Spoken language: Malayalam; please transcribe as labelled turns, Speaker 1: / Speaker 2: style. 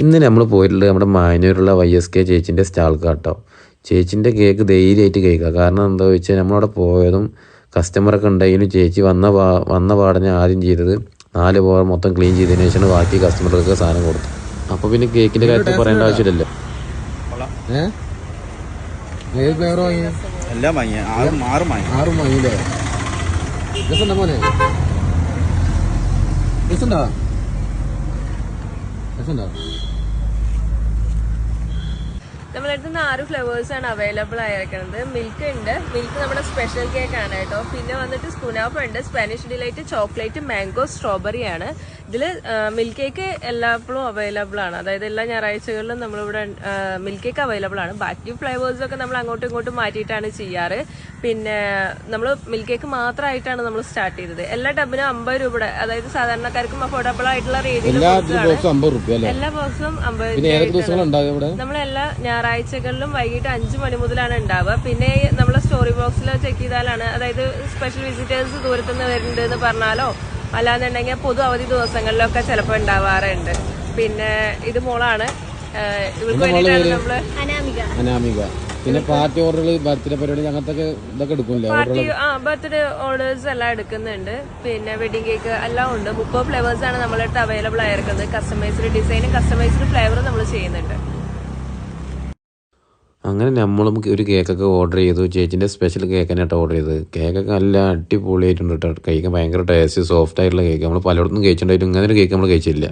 Speaker 1: ഇന്ന് നമ്മൾ പോയിട്ടുള്ളത് നമ്മുടെ മാനൂരുള്ള YSK ചേച്ചിൻ്റെ സ്റ്റാൾക്ക് കേട്ടോ. ചേച്ചിൻ്റെ കേക്ക് ധൈര്യമായിട്ട് കേൾക്കുക. കാരണം എന്താണെന്ന് വെച്ചാൽ നമ്മളവിടെ പോയതും കസ്റ്റമറൊക്കെ ഉണ്ടെങ്കിലും ചേച്ചി വന്ന പാടനെ ആദ്യം ചെയ്തത് 4 ബോർ മൊത്തം ക്ലീൻ ചെയ്തതിന് ശേഷം ബാക്കി കസ്റ്റമർക്ക് സാധനം കൊടുത്തു. അപ്പോൾ പിന്നെ കേക്കിൻ്റെ കാര്യത്തിൽ പറയേണ്ട ആവശ്യമില്ലല്ലോ.
Speaker 2: എല്ലാം വാങ്ങി 6 വാങ്ങിയില്ലേ? മോനെ
Speaker 3: നമ്മളടുത്ത് 6 ഫ്ലേവേഴ്സാണ് അവൈലബിൾ ആയിരിക്കുന്നത്. മിൽക്ക് ഉണ്ട്, മിൽക്ക് നമ്മുടെ സ്പെഷ്യൽ കേക്ക് ആണ് കേട്ടോ. പിന്നെ വന്നിട്ട് സ്കുനാഫ ഉണ്ട്, Spanish delight, chocolate, mango, strawberry ആണ്. ഇതിൽ മിൽക്ക് കേക്ക് എല്ലാപ്പോഴും അവൈലബിൾ ആണ്. അതായത് എല്ലാ ഞായറാഴ്ചകളിലും നമ്മളിവിടെ മിൽക്ക് കേക്ക് അവൈലബിൾ ആണ്. ബാക്കി ഫ്ലേവേഴ്സൊക്കെ നമ്മൾ അങ്ങോട്ടും ഇങ്ങോട്ടും മാറ്റിയിട്ടാണ് ചെയ്യാറ്. പിന്നെ നമ്മൾ മിൽക്ക് കേക്ക് മാത്രമായിട്ടാണ് നമ്മൾ സ്റ്റാർട്ട് ചെയ്തത്. എല്ലാ ടബിനും 50 രൂപയുടെ, അതായത് സാധാരണക്കാർക്കും അഫോർഡബിൾ ആയിട്ടുള്ള രീതിയിൽ എല്ലാ ബോക്സും 50. നമ്മളെല്ലാ ഞായറാഴ്ചകളിലും വൈകിട്ട് 5 മണി മുതലാണ് ഉണ്ടാവുക. പിന്നെ നമ്മളെ സ്റ്റോറി ബോക്സിൽ ചെക്ക് ചെയ്താലാണ്, അതായത് സ്പെഷ്യൽ വിസിറ്റേഴ്സ് ദൂരത്തുനിന്ന് വരുന്നുണ്ട് എന്ന് പറഞ്ഞാലോ അല്ലാന്നുണ്ടെങ്കിൽ പൊതു അവധി ദിവസങ്ങളിലൊക്കെ ചിലപ്പോൾ ഉണ്ടാവാറുണ്ട്. പിന്നെ ഇത് മോളാണ്, ഇവർക്ക് വേണ്ടിയിട്ടാണ് നമ്മള്
Speaker 2: അനാമിക. പിന്നെ പാർട്ടി ഓർഡറുകൾ, ബർത്ത്ഡേ പരിപാടി അങ്ങനത്തെ ഇതൊക്കെ എടുക്കില്ലേ?
Speaker 3: ബർത്ത്ഡേ ഓർഡേഴ്സ് എല്ലാം എടുക്കുന്നുണ്ട്. പിന്നെ വെഡിങ് കേക്ക് എല്ലാം ഉണ്ട്. 30 ഫ്ലേവേഴ്സ് ആണ് നമ്മളടുത്ത് അവൈലബിൾ ആയിരിക്കുന്നത്. കസ്റ്റമൈസ്ഡ് ഡിസൈനും കസ്റ്റമൈസ്ഡ് ഫ്ലേവറും നമ്മൾ ചെയ്യുന്നുണ്ട്.
Speaker 1: അങ്ങനെ നമ്മളും ഒരു കേക്കൊക്കെ ഓർഡർ ചെയ്തു. ചേച്ചിൻ്റെ സ്പെഷ്യൽ കേക്കിനായിട്ട് ഓർഡർ ചെയ്തത്. കേക്കൊക്കെ നല്ല അടിപൊളിയായിട്ടുണ്ട് കേട്ടോ. കഴിക്കാൻ ഭയങ്കര ടേസ്റ്റ്, സോഫ്റ്റ് ആയിട്ടുള്ള കേക്ക്. നമ്മൾ പലയിടത്തും കഴിച്ചിട്ടുണ്ടായിട്ടും ഇങ്ങനെ ഒരു കേക്ക് നമ്മൾ കഴിച്ചില്ല.